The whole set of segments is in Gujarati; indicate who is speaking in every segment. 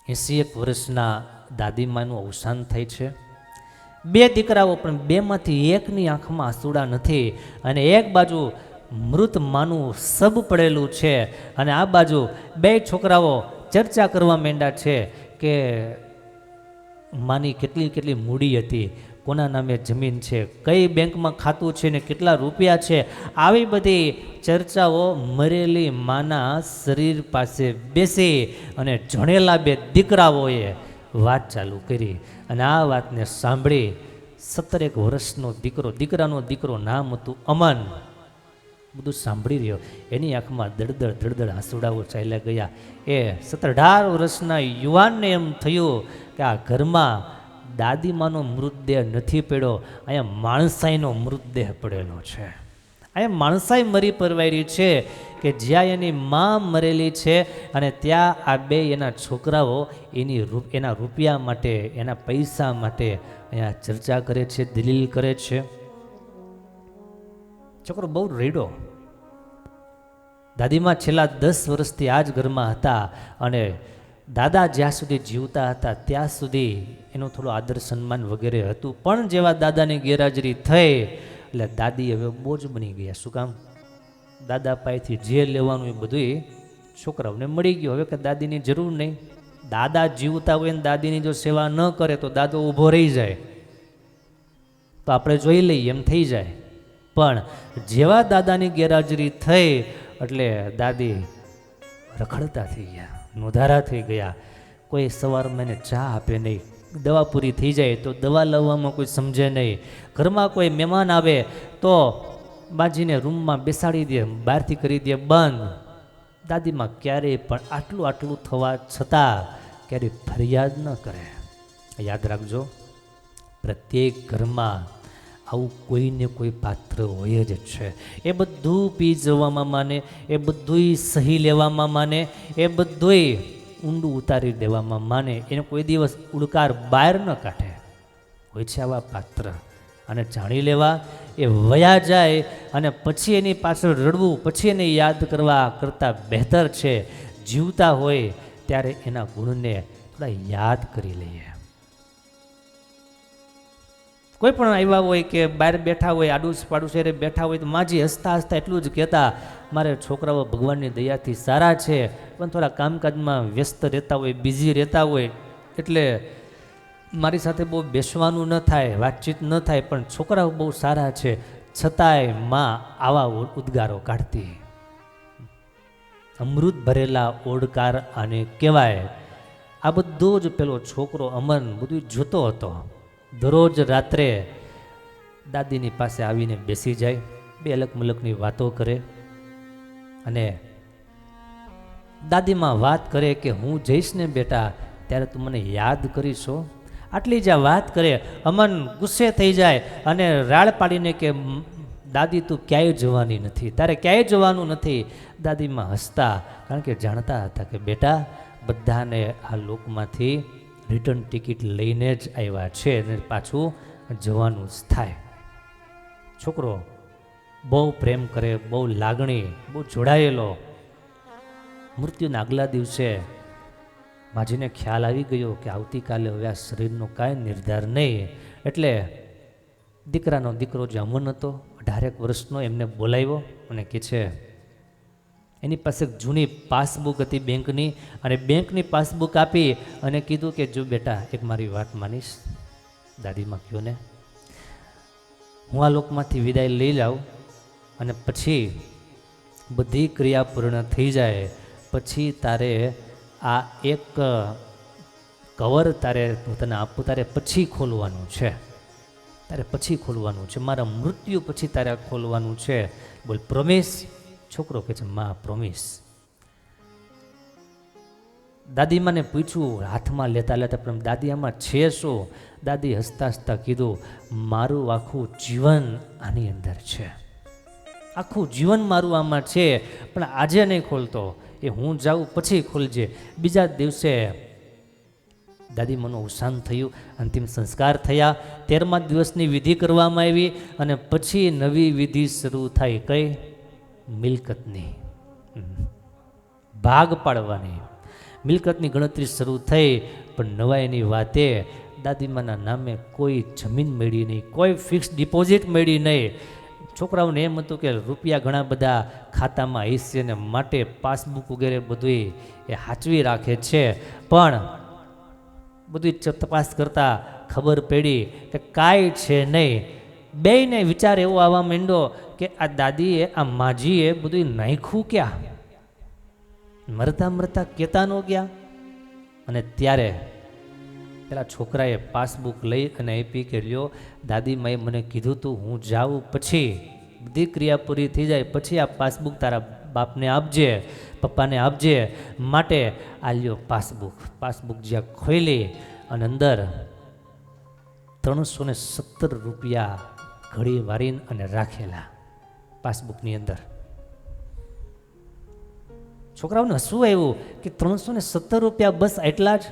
Speaker 1: 81 વર્ષના દાદીમાનું અવસાન થાય છે. બે દીકરાઓ, પણ બેમાંથી એકની આંખમાં આંસુડા નથી, અને એક બાજુ મૃત માનું સબ પડેલું છે, અને આ બાજુ બે છોકરાઓ ચર્ચા કરવા માંડ્યા છે કે માની કેટલી કેટલી મૂડી હતી, કોના નામે જમીન છે, કઈ બેંકમાં ખાતું છે ને કેટલા રૂપિયા છે. આવી બધી ચર્ચાઓ મરેલી માના શરીર પાસે બેસી અને જણેલા બે દીકરાઓએ વાત ચાલુ કરી. અને આ વાતને સાંભળી 17 વર્ષનો દીકરાનો દીકરો, નામ હતું અમન, બધું સાંભળી રહ્યો. એની આંખમાં દળદળ દળદળ આંસુડાઓ ચાલ્યા ગયા. એ 17-18 વર્ષના યુવાનને એમ થયું કે આ ઘરમાં દાદીમાનો મૃતદેહ નથી પડ્યો, અહીંયા માણસાઈનો મૃતદેહ પડેલો છે. અહીંયા માણસાઈ મરી પરવારી છે કે જ્યાં એની માં મરેલી છે, અને ત્યાં આ બે એના છોકરાઓ એના રૂપિયા માટે, એના પૈસા માટે અહીંયા ચર્ચા કરે છે, દલીલ કરે છે. છોકરો બહુ રેડો. દાદીમાં છેલ્લા 10 વર્ષથી આ જ ઘરમાં હતા, અને દાદા જ્યાં સુધી જીવતા હતા ત્યાં સુધી એનું થોડું આદર સન્માન વગેરે હતું. પણ જેવા દાદાની ગેરહાજરી થઈ એટલે દાદી હવે બોજ બની ગયા. શું કામ? દાદા પાસેથી જે લેવાનું એ બધું છોકરાઓને મળી ગયું. હવે કે દાદીની જરૂર નહીં. દાદા જીવતા હોય ને દાદીની જો સેવા ન કરે તો દાદો ઊભો રહી જાય તો આપણે જોઈ લઈએ એમ થઈ જાય. પણ જેવા દાદાની ગેરહાજરી થઈ એટલે દાદી રખડતા થઈ ગયા, નોધારા થઈ ગયા. કોઈ સવારમાં એને ચા આપે નહીં, દવા પૂરી થઈ જાય તો દવા લાવવામાં કોઈ સમજે નહીં. ઘરમાં કોઈ મહેમાન આવે તો બાજીને રૂમમાં બેસાડી દે, બહારથી કરી દે બંધ. દાદીમાં ક્યારેય પણ આટલું થવા છતાં ક્યારેય ફરિયાદ ન કરે. યાદ રાખજો, પ્રત્યેક ઘરમાં આવું કોઈને કોઈ પાત્ર હોય જ છે. એ બધું પી જવામાં માને, એ બધું સહી લેવામાં માને, એ બધું ઊંડું ઉતારી દેવામાં માને. એને કોઈ દિવસ ઉડકાર બહાર ન કાઢે. હોય છે આવા પાત્ર, અને જાણી લેવા. એ વયા જાય અને પછી એની પાછળ રડવું, પછી એને યાદ કરવા કરતાં બહેતર છે જીવતા હોય ત્યારે એના ગુણને થોડા યાદ કરી લઈએ. કોઈ પણ આવ્યા હોય કે બહાર બેઠા હોય, આડુસ પાડુસેરે બેઠા હોય તો માજી હસતા હસતા એટલું જ કહેતા, મારે છોકરાઓ ભગવાનની દયાથી સારા છે, પણ થોડા કામકાજમાં વ્યસ્ત રહેતા હોય, બિઝી રહેતા હોય, એટલે મારી સાથે બહુ બેસવાનું ન થાય, વાતચીત ન થાય, પણ છોકરાઓ બહુ સારા છે. છતાંય માં આવા ઉદ્ગારો કાઢતી. અમૃત ભરેલા ઓડકાર આને કહેવાય. આ બધું જ પેલો છોકરો અમન બધું જોતો હતો. દરરોજ રાત્રે દાદીની પાસે આવીને બેસી જાય, બે અલગ મલકની વાતો કરે, અને દાદીમાં વાત કરે કે હું જઈશ ને બેટા ત્યારે તું મને યાદ કરીશો. આટલી જ વાત કરે. અમન ગુસ્સે થઈ જાય અને રાડ પાડીને કે દાદી તું ક્યાંય જવાની નથી, તારે ક્યાંય જવાનું નથી. દાદીમાં હસતા, કારણ કે જાણતા હતા કે બેટા બધાને આ લોકમાંથી રિટર્ન ટિકિટ લઈને જ આવ્યા છે અને પાછું જવાનું જ થાય. છોકરો બહુ પ્રેમ કરે, બહુ લાગણી, બહુ જોડાયેલો. મૃત્યુના આગલા દિવસે માજીને ખ્યાલ આવી ગયો કે આવતીકાલે હવે આ શરીરનો કાંઈ નિર્ધાર નહીં. એટલે દીકરાનો દીકરો જે અમન હતો 18 વર્ષનો, એમને બોલાવ્યો અને કહે છે, એની પાસે એક જૂની પાસબુક હતી બેંકની, અને બેંકની પાસબુક આપી અને કીધું કે જો બેટા એક મારી વાત માનીશ. દાદીમાં કહ્યું ને, હું આ લોકમાંથી વિદાય લઈ લઉં અને પછી બધી ક્રિયા પૂર્ણ થઈ જાય પછી તારે આ એક કવર તારે તને આપું, તારે પછી ખોલવાનું છે, તારે પછી ખોલવાનું છે, મારા મૃત્યુ પછી તારે ખોલવાનું છે. બોલ પ્રોમિસ? છોકરો કહે છે માં પ્રોમિસ. દાદીમાને પૂછ્યું હાથમાં લેતા લેતા, પણ દાદી આમાં છે શું? દાદી હસતા હસતા કીધું, મારું આખું જીવન આની અંદર છે, આખું જીવન મારું આમાં છે, પણ આજે નહીં ખોલતો, એ હું જાઉં પછી ખોલજે. બીજા દિવસે દાદીમાનું અવસાન થયું, અંતિમ સંસ્કાર થયા. 13મા દિવસની વિધિ કરવામાં આવી અને પછી નવી વિધિ શરૂ થઈ. કઈ? મિલકતની, ભાગ પાડવાની. મિલકતની ગણતરી શરૂ થઈ, પણ નવાઈની વાતે દાદીમાના નામે કોઈ જમીન મળી નહીં, કોઈ ફિક્સ ડિપોઝિટ મળી નહીં. છોકરાઓને એમ હતું કે રૂપિયા ઘણા બધા ખાતામાં હશે ને માટે પાસબુક વગેરે બધું એ સાચવી રાખે છે. પણ બધું તપાસ કરતાં ખબર પડી કે કાંઈ છે નહીં. બેયને વિચાર એવો આવવા માંડ્યો કે આ દાદીએ, આ માજીએ બધું નાખ્યું ક્યાં, મરતા મરતા કહેતા ન ગયા. અને ત્યારે પેલા છોકરાએ પાસબુક લઈ અને આપી કે લ્યો, દાદીમાએ મને કીધું તું હું જાઉં પછી બધી ક્રિયા પૂરી થઈ જાય પછી આ પાસબુક તારા બાપને આપજે, પપ્પાને આપજે, માટે આ લ્યો પાસબુક. પાસબુક જ્યાં ખોલી અને અંદર 317 રૂપિયા ઘડી વારીને અને રાખેલા પાસબુકની અંદર. છોકરાઓને હસવું આવ્યું કે 317 રૂપિયા બસ એટલા જ?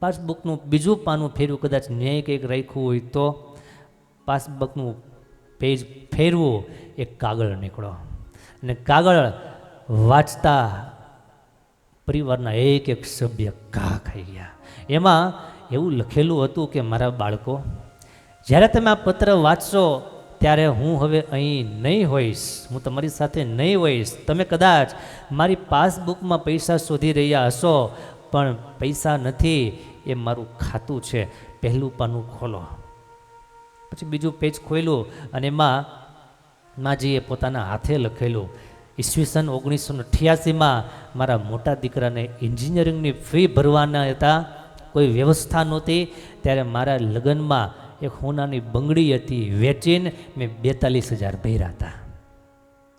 Speaker 1: પાસબુકનું બીજું પાનું ફેરવું, કદાચ ન્યાય કંઈક રાખ્યું હોય તો પાસબુકનું પેજ ફેરવું, એક કાગળ નીકળો અને કાગળ વાંચતા પરિવારના એક એક સભ્ય ઘા ખાઈ ગયા. એમાં એવું લખેલું હતું કે મારા બાળકો, જ્યારે તમે આ પત્ર વાંચશો ત્યારે હું હવે અહીં નહીં હોઈશ, હું તમારી સાથે નહીં હોઈશ. તમે કદાચ મારી પાસબુકમાં પૈસા શોધી રહ્યા હશો, પણ પૈસા નથી, એ મારું ખાતું છે. પહેલું પાનું ખોલો. પછી બીજું પેજ ખોલ્યું અને એમાં માજીએ પોતાના હાથે લખેલું, ઈસવીસન 1988માં મારા મોટા દીકરાને એન્જિનિયરિંગની ફી ભરવાના હતા, કોઈ વ્યવસ્થા નહોતી, ત્યારે મારા લગ્નમાં એક હોનાની બંગડી હતી, વેચીને મેં 42,000 ભર્યા હતા.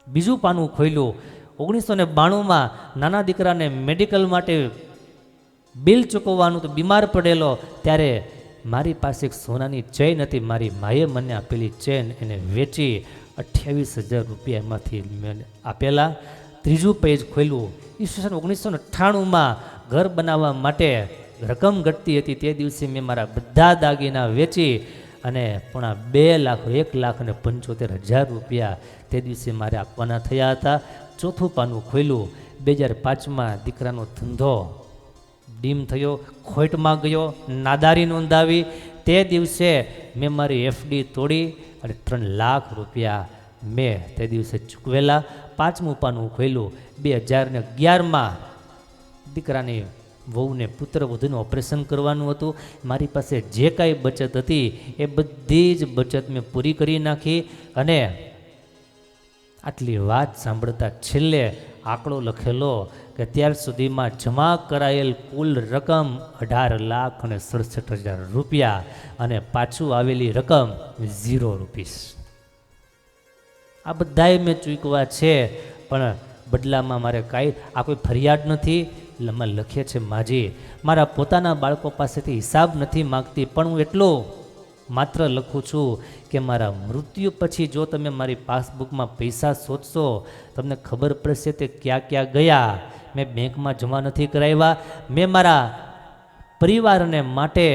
Speaker 1: બીજું પાનું ખોલ્યું, 1992માં નાના દીકરાને મેડિકલ માટે બિલ ચૂકવવાનું તો બીમાર પડેલો, ત્યારે મારી પાસે એક સોનાની ચેન હતી, મારી માએ મને આપેલી ચેન એને વેચી 28,000 રૂપિયા એમાંથી મેં આપેલા. ત્રીજું પેજ ખોલ્યું, ઈસવીસન 1998માં ઘર બનાવવા માટે રકમ ઘટતી હતી, તે દિવસે મેં મારા બધા દાગીના વેચી અને પોણા 2,01,75,000 રૂપિયા તે દિવસે મારે આપવાના થયા હતા. ચોથું પાનું ખોલ્યું, 2005માં દીકરાનો ધંધો ડીમ થયો, ખોટમાં ગયો, નાદારી નોંધાવી, તે દિવસે મેં મારી એફડી તોડી અને 3 લાખ રૂપિયા મેં તે દિવસે ચૂકવેલા. પાંચમું પાનું ખોલ્યું, 2011માં દીકરાની વહુને પુત્ર વધુનું ઓપરેશન કરવાનું હતું, મારી પાસે જે કાંઈ બચત હતી એ બધી જ બચત મેં પૂરી કરી નાખી. અને આટલી વાત સાંભળતા છેલ્લે આંકડો લખેલો કે ત્યાર સુધીમાં જમા કરાયેલ કુલ રકમ 18,67,000 રૂપિયા અને પાછું આવેલી રકમ 0 રૂપીસ. આ બધાએ મેં ચૂકવા છે, પણ બદલામાં મારે કાંઈ આ કોઈ ફરિયાદ નથી. એમાં લખે છે, માજી મારા પોતાના બાળકો પાસેથી હિસાબ નથી માગતી, પણ હું એટલું માત્ર લખું છું કે મારા મૃત્યુ પછી જો તમે મારી પાસબુકમાં પૈસા શોધશો, તમને ખબર પડશે તે ક્યાં ક્યાં ગયા. મેં બેંકમાં જમા નથી કરાવ્યા, મેં મારા પરિવારને માટે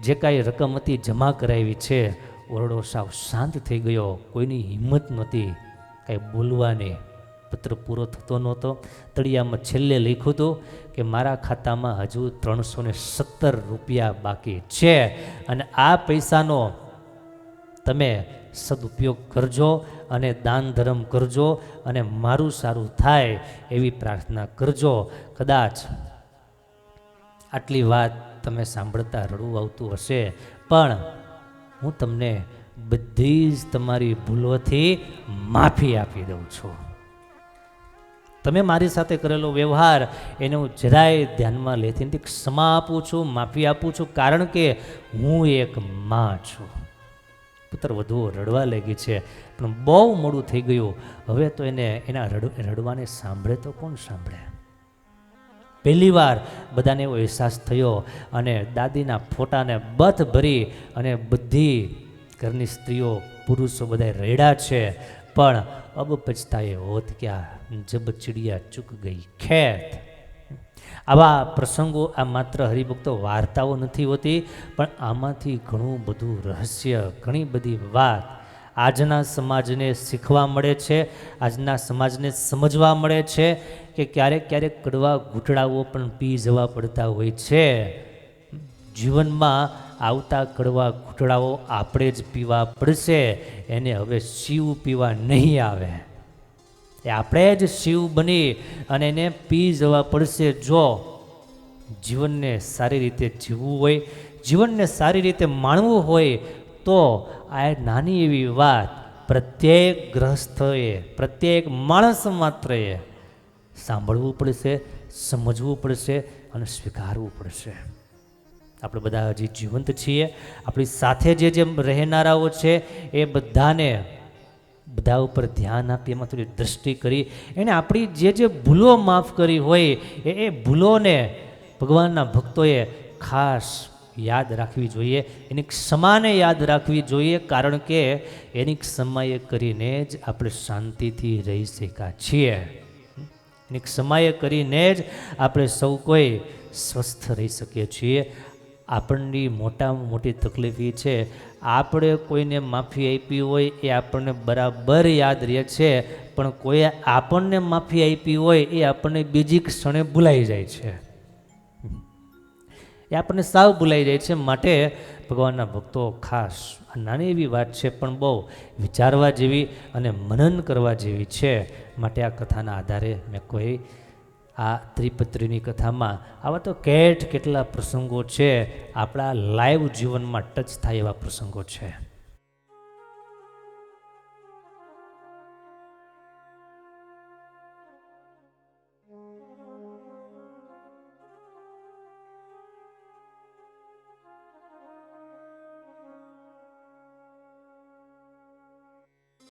Speaker 1: જે કાંઈ રકમ હતી જમા કરાવી છે. ઓરડો સાવ શાંત થઈ ગયો, કોઈની હિંમત નહોતી કાંઈ બોલવાની. પત્ર પૂરો થતો નહોતો. તળિયામાં છેલ્લે લખ્યું હતું કે મારા ખાતામાં હજુ 317 રૂપિયા બાકી છે અને આ પૈસાનો તમે સદુપયોગ કરજો અને દાન ધર્મ કરજો અને મારું સારું થાય એવી પ્રાર્થના કરજો. કદાચ આટલી વાત તમે સાંભળતા રડવું આવતું હશે, પણ હું તમને બધી જ તમારી ભૂલોથી માફી આપી દઉં છું. તમે મારી સાથે કરેલો વ્યવહાર એને હું જરાય ધ્યાનમાં લેતી નથી. ક્ષમા આપું છું, માફી આપું છું, કારણ કે હું એક માં છું. પુત્ર વધુ રડવા લાગી છે, પણ બહુ મોડું થઈ ગયું. હવે તો એના રડવાને સાંભળે તો કોણ સાંભળે? પહેલી વાર બધાને એવો અહેસાસ થયો અને દાદીના ફોટાને બથ ભરી અને બધી ઘરની સ્ત્રીઓ પુરુષો બધા રેડા છે. પણ અબ પછતાએ હોત ક્યાં, જબ ચિડિયા ચૂક ગઈ ખેત. આવા પ્રસંગો આ માત્ર હરિભક્તો વાર્તાઓ નથી હોતી, પણ આમાંથી ઘણું બધું રહસ્ય, ઘણી બધી વાત આજના સમાજને શીખવા મળે છે, આજના સમાજને સમજવા મળે છે. કે ક્યારેક ક્યારેક કડવા ઘૂંટડાઓ પણ પી જવા પડતા હોય છે. જીવનમાં આવતા કડવા ઘૂંટડાઓ આપણે જ પીવા પડશે, એને હવે શિવ પીવા નહીં આવે. એ આપણે જ શિવ બની અને એને પી જવા પડશે. જો જીવનને સારી રીતે જીવવું હોય, જીવનને સારી રીતે માણવું હોય, તો આ નાની એવી વાત પ્રત્યેક ગ્રહસ્થએ, પ્રત્યેક માણસ માત્રએ સાંભળવું પડશે, સમજવું પડશે અને સ્વીકારવું પડશે. આપણે બધા હજી જીવંત છીએ. આપણી સાથે જે રહેનારાઓ છે એ બધા ઉપર ધ્યાન આપી, એમાં થોડી દ્રષ્ટિ કરી, એને આપણી જે ભૂલો માફ કરી હોય એ ભૂલોને ભગવાનના ભક્તોએ ખાસ યાદ રાખવી જોઈએ, એની ક્ષમાને યાદ રાખવી જોઈએ. કારણ કે એની ક્ષમાએ કરીને જ આપણે શાંતિથી રહી શક્યા છીએ. એની ક્ષમાએ કરીને જ આપણે સૌ કોઈ સ્વસ્થ રહી શકીએ છીએ. આપણની મોટામાં મોટી તકલીફ એ છે, આપણે કોઈને માફી આપી હોય એ આપણને બરાબર યાદ રહે છે, પણ કોઈએ આપણને માફી આપી હોય એ આપણને બીજી ક્ષણે ભૂલાઈ જાય છે. એ આપણને સાવ ભૂલાઈ જાય છે. માટે ભગવાનના ભક્તો ખાસ આ નાની એવી વાત છે, પણ બહુ વિચારવા જેવી અને મનન કરવા જેવી છે. માટે આ કથાના આધારે મેં કોઈ આ ત્રિપત્રીની કથામાં આવા તો કેટલા પ્રસંગો છે, આપણા લાઈવ જીવનમાં ટચ થાય એવા પ્રસંગો છે.